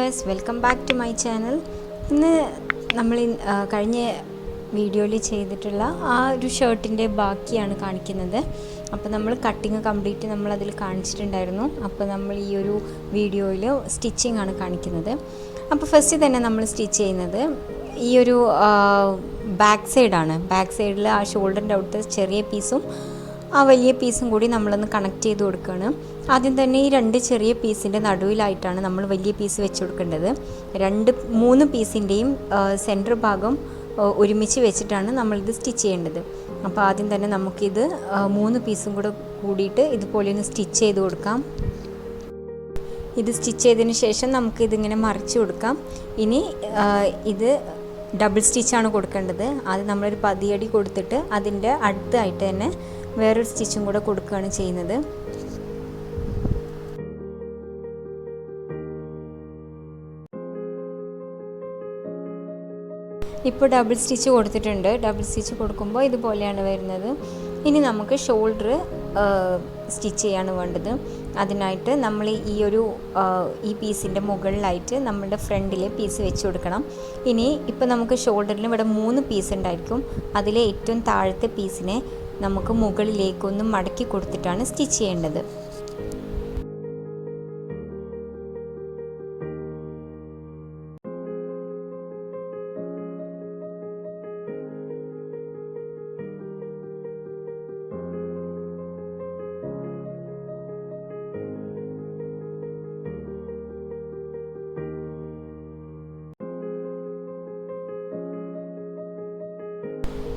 viewers, welcome back to my channel. ഇന്ന് നമ്മൾ കഴിഞ്ഞ വീഡിയോയിൽ ചെയ്തിട്ടുള്ള ആ ഒരു ഷർട്ടിൻ്റെ ബാക്കിയാണ് കാണിക്കുന്നത്. അപ്പോൾ നമ്മൾ കട്ടിങ് കംപ്ലീറ്റ് നമ്മൾ അതിൽ കാണിച്ചിട്ടുണ്ടായിരുന്നു. അപ്പോൾ നമ്മൾ ഈ ഒരു വീഡിയോയിൽ സ്റ്റിച്ചിങ് ആണ് കാണിക്കുന്നത്. അപ്പോൾ ഫസ്റ്റ് തന്നെ നമ്മൾ സ്റ്റിച്ച് ചെയ്യുന്നത് ഈ ഒരു ബാക്ക് സൈഡാണ്. ബാക്ക് സൈഡിൽ ആ ഷോൾഡറിൻ്റെ അവിടുത്തെ ചെറിയ പീസും ആ വലിയ പീസും കൂടി നമ്മളൊന്ന് കണക്ട് ചെയ്ത് കൊടുക്കുകയാണ്. ആദ്യം തന്നെ ഈ രണ്ട് ചെറിയ പീസിൻ്റെ നടുവിലായിട്ടാണ് നമ്മൾ വലിയ പീസ് വെച്ച് കൊടുക്കേണ്ടത്. മൂന്ന് പീസിൻ്റെയും സെൻറ്റർ ഭാഗം ഒരുമിച്ച് വെച്ചിട്ടാണ് നമ്മളിത് സ്റ്റിച്ച് ചെയ്യേണ്ടത്. അപ്പോൾ ആദ്യം തന്നെ നമുക്കിത് മൂന്ന് പീസും കൂടെ കൂടിയിട്ട് ഇതുപോലെ ഒന്ന് സ്റ്റിച്ച് ചെയ്ത് കൊടുക്കാം. ഇത് സ്റ്റിച്ച് ചെയ്തതിന് ശേഷം നമുക്കിതിങ്ങനെ മറിച്ച് കൊടുക്കാം. ഇനി ഇത് ഡബിൾ സ്റ്റിച്ചാണ് കൊടുക്കേണ്ടത്. അത് നമ്മളൊരു 10 അടി കൊടുത്തിട്ട് അതിൻ്റെ അടുത്തായിട്ട് തന്നെ വേറൊരു സ്റ്റിച്ചും കൂടെ കൊടുക്കുകയാണ് ചെയ്യുന്നത്. ഇപ്പോൾ ഡബിൾ സ്റ്റിച്ച് കൊടുത്തിട്ടുണ്ട്. ഡബിൾ സ്റ്റിച്ച് കൊടുക്കുമ്പോൾ ഇതുപോലെയാണ് വരുന്നത്. ഇനി നമുക്ക് ഷോൾഡർ സ്റ്റിച്ച് ചെയ്യാണ് വേണ്ടത്. അതിനായിട്ട് നമ്മൾ ഈ പീസിൻ്റെ മുകളിലായിട്ട് നമ്മുടെ ഫ്രണ്ടിലെ പീസ് വെച്ച് കൊടുക്കണം. ഇനി ഇപ്പോൾ നമുക്ക് ഷോൾഡറിൽ ഇവിടെ 3 പീസ് ഉണ്ടായിരിക്കും. അതിലെ ഏറ്റവും താഴത്തെ പീസിനെ നമുക്ക് മുകളിലേക്കൊന്ന് മടക്കി കൊടുത്തിട്ടാണ് സ്റ്റിച്ച് ചെയ്യേണ്ടത്.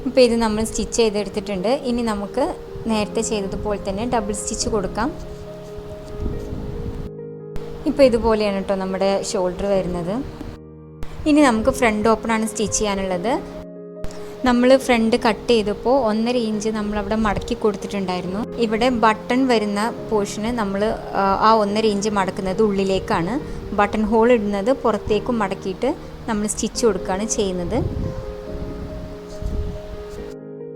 ഇപ്പോൾ ഇത് നമ്മൾ സ്റ്റിച്ച് ചെയ്തെടുത്തിട്ടുണ്ട്. ഇനി നമുക്ക് നേരത്തെ ചെയ്തതുപോലെ തന്നെ ഡബിൾ സ്റ്റിച്ച് കൊടുക്കാം. ഇപ്പോൾ ഇതുപോലെയാണ് കേട്ടോ നമ്മുടെ ഷോൾഡർ വരുന്നത്. ഇനി നമുക്ക് ഫ്രണ്ട് ഓപ്പണാണ് സ്റ്റിച്ച് ചെയ്യാനുള്ളത്. നമ്മൾ ഫ്രണ്ട് കട്ട് ചെയ്തപ്പോൾ 1.5 ഇഞ്ച് നമ്മളവിടെ മടക്കി കൊടുത്തിട്ടുണ്ടായിരുന്നു. ഇവിടെ ബട്ടൺ വരുന്ന പോർഷന് നമ്മൾ ആ 1.5 ഇഞ്ച് മടക്കുന്നത് ഉള്ളിലേക്കാണ്. ബട്ടൺ ഹോൾ ഇടുന്നത് പുറത്തേക്കും മടക്കിയിട്ട് നമ്മൾ സ്റ്റിച്ച് കൊടുക്കുകയാണ് ചെയ്യുന്നത്.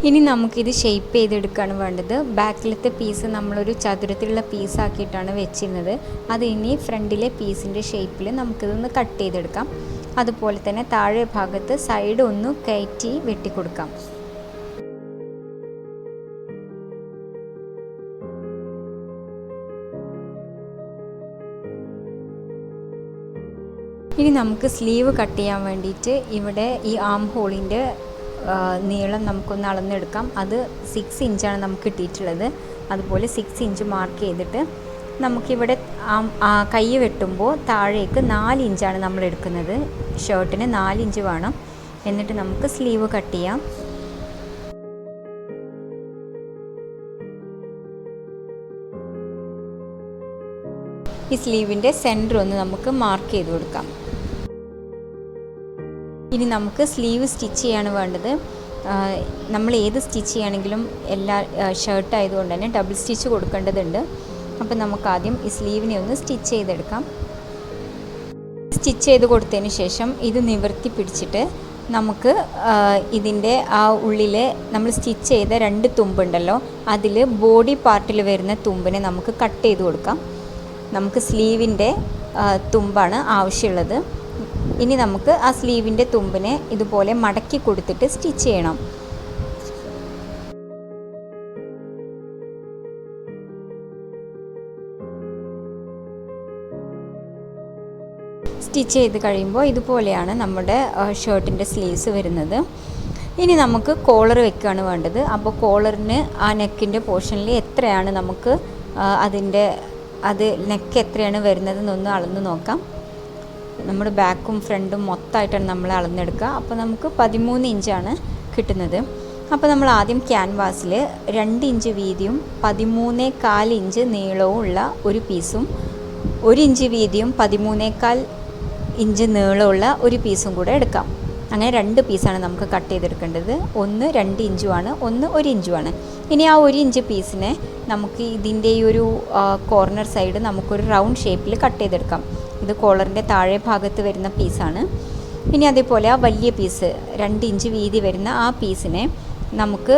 ഇനി നമുക്കിത് ഷേപ്പ് ചെയ്തെടുക്കുകയാണ് വേണ്ടത്. ബാക്കിലത്തെ പീസ് നമ്മളൊരു ചതുരത്തിലുള്ള പീസാക്കിയിട്ടാണ് വെച്ചിരുന്നത്. അത് ഇനി ഫ്രണ്ടിലെ പീസിൻ്റെ ഷേപ്പിൽ നമുക്കിതൊന്ന് കട്ട് ചെയ്തെടുക്കാം. അതുപോലെ തന്നെ താഴെ ഭാഗത്ത് സൈഡ് ഒന്ന് കയറ്റി വെട്ടിക്കൊടുക്കാം. ഇനി നമുക്ക് സ്ലീവ് കട്ട് ചെയ്യാൻ വേണ്ടിയിട്ട് ഇവിടെ ഈ ആം ഹോളിൻ്റെ നീളം നമുക്കൊന്ന് അളന്നെടുക്കാം. അത് 6 ഇഞ്ചാണ് നമുക്ക് കിട്ടിയിട്ടുള്ളത്. അതുപോലെ 6 ഇഞ്ച് മാർക്ക് ചെയ്തിട്ട് നമുക്കിവിടെ കൈ വെട്ടുമ്പോൾ താഴേക്ക് 4 ഇഞ്ചാണ് നമ്മൾ എടുക്കുന്നത്. ഷർട്ടിന് 4 ഇഞ്ച് വേണം. എന്നിട്ട് നമുക്ക് സ്ലീവ് കട്ട് ചെയ്യാം. ഈ സ്ലീവിൻ്റെ സെൻറ്റർ ഒന്ന് നമുക്ക് മാർക്ക് ചെയ്ത് കൊടുക്കാം. ഇനി നമുക്ക് സ്ലീവ് സ്റ്റിച്ച് ചെയ്യാണ് വേണ്ടത്. നമ്മൾ ഏത് സ്റ്റിച്ച് ചെയ്യുകയാണെങ്കിലും എല്ലാ ഷർട്ട് ആയതുകൊണ്ട് തന്നെ ഡബിൾ സ്റ്റിച്ച് കൊടുക്കേണ്ടതുണ്ട്. അപ്പോൾ നമുക്ക് ആദ്യം ഈ സ്ലീവിനെ ഒന്ന് സ്റ്റിച്ച് ചെയ്തെടുക്കാം. സ്റ്റിച്ച് ചെയ്ത് കൊടുത്തതിന് ശേഷം ഇത് നിവർത്തി പിടിച്ചിട്ട് നമുക്ക് ഇതിൻ്റെ ആ ഉള്ളിലെ നമ്മൾ സ്റ്റിച്ച് ചെയ്ത 2 തുമ്പുണ്ടല്ലോ, അതിൽ ബോഡി പാർട്ടിൽ വരുന്ന തുമ്പിനെ നമുക്ക് കട്ട് ചെയ്ത് കൊടുക്കാം. നമുക്ക് സ്ലീവിൻ്റെ തുമ്പാണ് ആവശ്യമുള്ളത്. ഇനി നമുക്ക് ആ സ്ലീവിൻ്റെ തുമ്പിനെ ഇതുപോലെ മടക്കി കൊടുത്തിട്ട് സ്റ്റിച്ച് ചെയ്യണം. സ്റ്റിച്ച് ചെയ്ത് കഴിയുമ്പോൾ ഇതുപോലെയാണ് നമ്മുടെ ഷർട്ടിൻ്റെ സ്ലീവ്സ് വരുന്നത്. ഇനി നമുക്ക് കോളർ വെക്കുകയാണ് വേണ്ടത്. അപ്പോൾ കോളറിന് ആ നെക്കിൻ്റെ പോർഷനിൽ എത്രയാണ് നമുക്ക് നെക്ക് എത്രയാണ് വരുന്നതെന്നൊന്ന് അളന്ന് നോക്കാം. നമ്മുടെ ബാക്കും ഫ്രണ്ടും മൊത്തമായിട്ടാണ് നമ്മൾ അളന്നെടുക്കുക. അപ്പോൾ നമുക്ക് 13 ഇഞ്ചാണ് കിട്ടുന്നത്. അപ്പോൾ നമ്മൾ ആദ്യം ക്യാൻവാസിൽ 2 ഇഞ്ച് വീതിയും 13.4 ഇഞ്ച് നീളവും ഉള്ള ഒരു പീസും 1 ഇഞ്ച് വീതിയും 13.4 ഇഞ്ച് നീളമുള്ള ഒരു പീസും കൂടെ എടുക്കാം. അങ്ങനെ 2 പീസാണ് നമുക്ക് കട്ട് ചെയ്തെടുക്കേണ്ടത്. ഒന്ന് 2 ഇഞ്ചുമാണ്, ഒന്ന് 1 ഇഞ്ചുമാണ്. ഇനി ആ 1 ഇഞ്ച് പീസിനെ നമുക്ക് ഇതിൻ്റെ ഈ ഒരു കോർണർ സൈഡ് നമുക്കൊരു റൗണ്ട് ഷേപ്പിൽ കട്ട് ചെയ്തെടുക്കാം. ഇത് കോളറിൻ്റെ താഴെ ഭാഗത്ത് വരുന്ന പീസാണ്. ഇനി അതേപോലെ ആ വലിയ പീസ് 2 ഇഞ്ച് വീതി വരുന്ന ആ പീസിനെ നമുക്ക്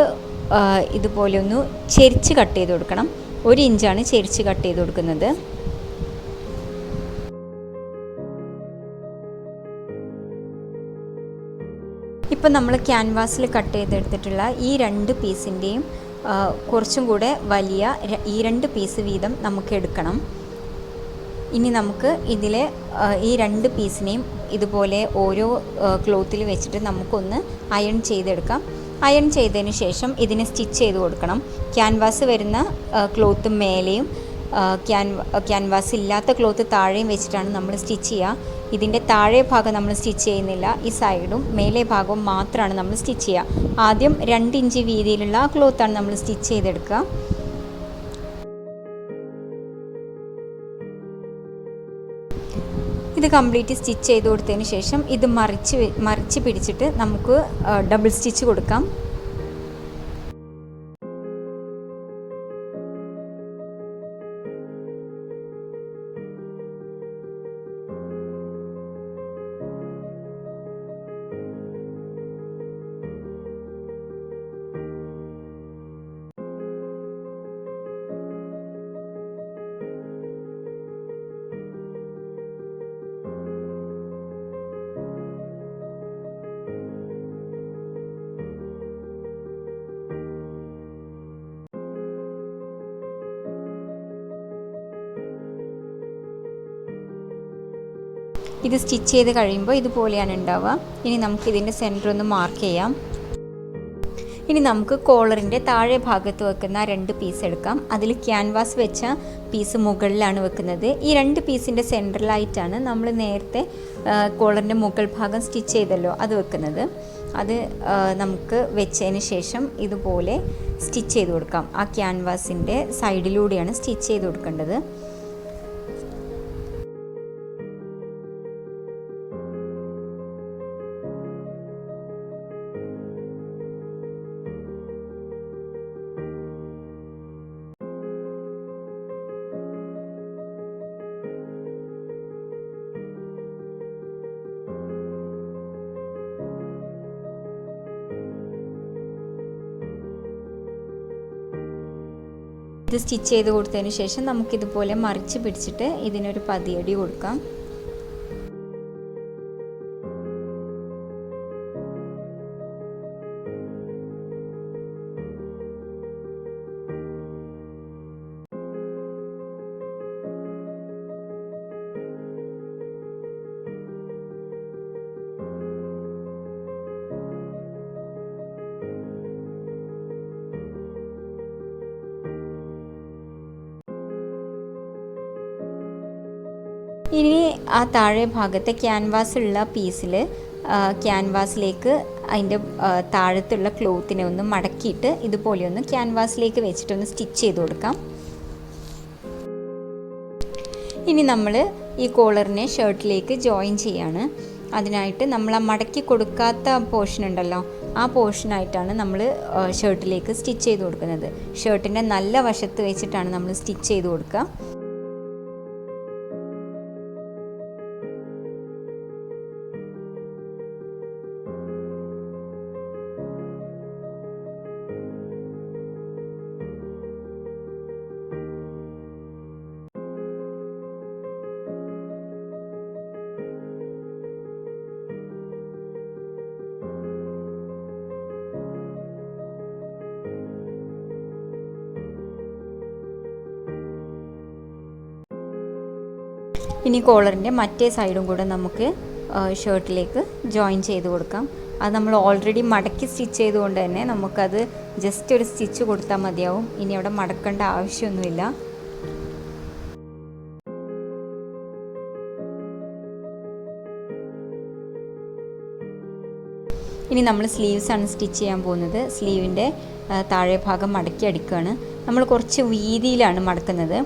ഇതുപോലെ ഒന്ന് ചെരിച്ച് കട്ട് ചെയ്ത് കൊടുക്കണം. 1 ഇഞ്ചാണ് ചെരിച്ച് കട്ട് ചെയ്ത് കൊടുക്കുന്നത്. ഇപ്പോൾ നമ്മൾ ക്യാൻവാസിൽ കട്ട് ചെയ്തെടുത്തിട്ടുള്ള ഈ 2 പീസിൻ്റെയും കുറച്ചും കൂടെ വലിയ ഈ 2 പീസ് വീതം നമുക്ക് എടുക്കണം. ഇനി നമുക്ക് ഇതിലെ ഈ 2 പീസിനെയും ഇതുപോലെ ഓരോ ക്ലോത്തിൽ വെച്ചിട്ട് നമുക്കൊന്ന് അയൺ ചെയ്തെടുക്കാം. അയൺ ചെയ്തതിന് ശേഷം ഇതിനെ സ്റ്റിച്ച് ചെയ്ത് കൊടുക്കണം. ക്യാൻവാസ് വരുന്ന ക്ലോത്ത് മേലെയും ക്യാൻവാസ് ഇല്ലാത്ത ക്ലോത്ത് താഴെയും വെച്ചിട്ടാണ് നമ്മൾ സ്റ്റിച്ച് ചെയ്യുക. ഇതിൻ്റെ താഴെ ഭാഗം നമ്മൾ സ്റ്റിച്ച് ചെയ്യുന്നില്ല, ഈ സൈഡും മേലെ ഭാഗവും മാത്രമാണ് നമ്മൾ സ്റ്റിച്ച് ചെയ്യുക. ആദ്യം 2 ഇഞ്ച് വീതിയിലുള്ള ആ ക്ലോത്താണ് നമ്മൾ സ്റ്റിച്ച് ചെയ്തെടുക്കുക. ഇത് കംപ്ലീറ്റ് സ്റ്റിച്ച് ചെയ്ത് കൊടുത്തതിന് ശേഷം ഇത് മറിച്ച് പിടിച്ചിട്ട് നമുക്ക് ഡബിൾ സ്റ്റിച്ച് കൊടുക്കാം. ഇത് സ്റ്റിച്ച് ചെയ്ത് കഴിയുമ്പോൾ ഇതുപോലെയാണ് ഉണ്ടാവുക. ഇനി നമുക്ക് ഇതിൻ്റെ സെൻറ്റർ ഒന്ന് മാർക്ക് ചെയ്യാം. ഇനി നമുക്ക് കോളറിൻ്റെ താഴെ ഭാഗത്ത് വെക്കുന്ന 2 പീസ് എടുക്കാം. അതിൽ ക്യാൻവാസ് വെച്ച പീസ് മുകളിലാണ് വെക്കുന്നത്. ഈ 2 പീസിൻ്റെ സെൻറ്ററിലായിട്ടാണ് നമ്മൾ നേരത്തെ കോളറിൻ്റെ മുകൾ ഭാഗം സ്റ്റിച്ച് ചെയ്തല്ലോ അത് വെക്കുന്നത്. അത് നമുക്ക് വെച്ചതിന് ശേഷം ഇതുപോലെ സ്റ്റിച്ച് ചെയ്ത് കൊടുക്കാം. ആ ക്യാൻവാസിൻ്റെ സൈഡിലൂടെയാണ് സ്റ്റിച്ച് ചെയ്ത് കൊടുക്കേണ്ടത്. ഇത് സ്റ്റിച്ച് ചെയ്ത് കൊടുത്തതിന് ശേഷം നമുക്കിതുപോലെ മറിച്ച് പിടിച്ചിട്ട് ഇതിനൊരു പതിയടി കൊടുക്കാം. ഇനി ആ താഴെ ഭാഗത്തെ ക്യാൻവാസ് ഉള്ള പീസിൽ ക്യാൻവാസിലേക്ക് അതിൻ്റെ താഴത്തുള്ള ക്ലോത്തിനെ ഒന്ന് മടക്കിയിട്ട് ഇതുപോലെ ഒന്ന് ക്യാൻവാസിലേക്ക് വെച്ചിട്ടൊന്ന് സ്റ്റിച്ച് ചെയ്ത് കൊടുക്കാം. ഇനി നമ്മൾ ഈ കോളറിനെ ഷർട്ടിലേക്ക് ജോയിൻ ചെയ്യാണ്. അതിനായിട്ട് നമ്മൾ ആ മടക്കി കൊടുക്കാത്ത പോർഷൻ ഉണ്ടല്ലോ, ആ പോർഷനായിട്ടാണ് നമ്മൾ ഷർട്ടിലേക്ക് സ്റ്റിച്ച് ചെയ്ത് കൊടുക്കുന്നത്. ഷർട്ടിൻ്റെ നല്ല വശത്ത് വെച്ചിട്ടാണ് നമ്മൾ സ്റ്റിച്ച് ചെയ്ത് കൊടുക്കുക. ഇനി കോളറിൻ്റെ മറ്റേ സൈഡും കൂടെ നമുക്ക് ഷർട്ടിലേക്ക് ജോയിൻ ചെയ്ത് കൊടുക്കാം. അത് നമ്മൾ ഓൾറെഡി മടക്കി സ്റ്റിച്ച് ചെയ്തുകൊണ്ട് തന്നെ നമുക്കത് ജസ്റ്റ് ഒരു സ്റ്റിച്ച് കൊടുത്താൽ മതിയാവും. ഇനി അവിടെ മടക്കേണ്ട ആവശ്യമൊന്നുമില്ല. ഇനി നമ്മൾ സ്ലീവ്സാണ് സ്റ്റിച്ച് ചെയ്യാൻ പോകുന്നത്. സ്ലീവിൻ്റെ താഴെ ഭാഗം മടക്കി അടിക്കുകയാണ്. നമ്മൾ കുറച്ച് വീതിയിലാണ് മടക്കുന്നത്.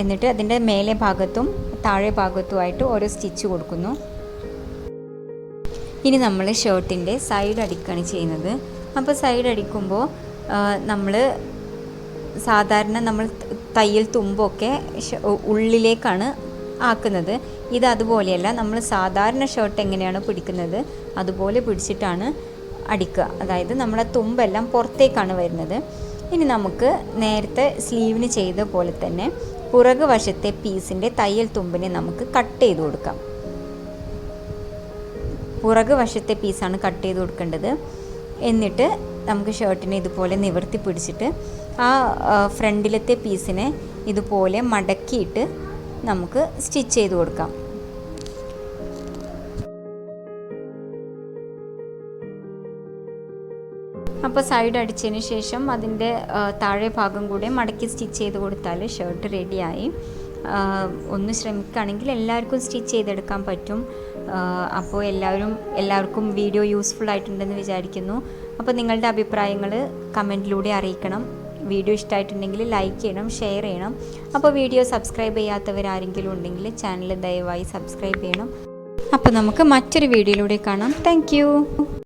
എന്നിട്ട് അതിൻ്റെ മേലെ ഭാഗത്തും താഴെ ഭാഗത്തുമായിട്ട് ഓരോ സ്റ്റിച്ച് കൊടുക്കുന്നു. ഇനി നമ്മൾ ഷർട്ടിൻ്റെ സൈഡ് അടിക്കുകയാണ് ചെയ്യുന്നത്. അപ്പോൾ സൈഡ് അടിക്കുമ്പോൾ നമ്മൾ സാധാരണ നമ്മൾ തയ്യൽ തുമ്പൊക്കെ ഉള്ളിലേക്കാണ് ആക്കുന്നത്. ഇത് അതുപോലെയല്ല, നമ്മൾ സാധാരണ ഷർട്ട് എങ്ങനെയാണ് പിടിക്കുന്നത് അതുപോലെ പിടിച്ചിട്ടാണ് അടിക്കുക. അതായത് നമ്മുടെ തുമ്പെല്ലാം പുറത്തേക്കാണ് വരുന്നത്. ഇനി നമുക്ക് നേരത്തെ സ്ലീവിന് ചെയ്ത പോലെ തന്നെ പുറകു വശത്തെ പീസിൻ്റെ തയ്യൽ തുമ്പിനെ നമുക്ക് കട്ട് ചെയ്ത് കൊടുക്കാം. പുറകു വശത്തെ പീസാണ് കട്ട് ചെയ്ത് കൊടുക്കേണ്ടത്. എന്നിട്ട് നമുക്ക് ഷർട്ടിനെ ഇതുപോലെ നിവർത്തി പിടിച്ചിട്ട് ആ ഫ്രണ്ടിലത്തെ പീസിനെ ഇതുപോലെ മടക്കിയിട്ട് നമുക്ക് സ്റ്റിച്ച് ചെയ്ത് കൊടുക്കാം. അപ്പോൾ സൈഡ് അടിച്ചതിന് ശേഷം അതിൻ്റെ താഴെ ഭാഗം കൂടെ മടക്കി സ്റ്റിച്ച് ചെയ്ത് കൊടുത്താൽ ഷർട്ട് റെഡിയായി. ഒന്ന് ശ്രമിക്കുകയാണെങ്കിൽ എല്ലാവർക്കും സ്റ്റിച്ച് ചെയ്തെടുക്കാൻ പറ്റും. അപ്പോൾ എല്ലാവർക്കും വീഡിയോ യൂസ്ഫുൾ ആയിട്ടുണ്ടെന്ന് വിചാരിക്കുന്നു. അപ്പോൾ നിങ്ങളുടെ അഭിപ്രായങ്ങൾ കമൻറ്റിലൂടെ അറിയിക്കണം. വീഡിയോ ഇഷ്ടമായിട്ടുണ്ടെങ്കിൽ ലൈക്ക് ചെയ്യണം, ഷെയർ ചെയ്യണം. അപ്പോൾ വീഡിയോ സബ്സ്ക്രൈബ് ചെയ്യാത്തവരാരെങ്കിലും ഉണ്ടെങ്കിൽ ചാനൽ ദയവായി സബ്സ്ക്രൈബ് ചെയ്യണം. അപ്പോൾ നമുക്ക് മറ്റൊരു വീഡിയോയിലൂടെ കാണാം. താങ്ക്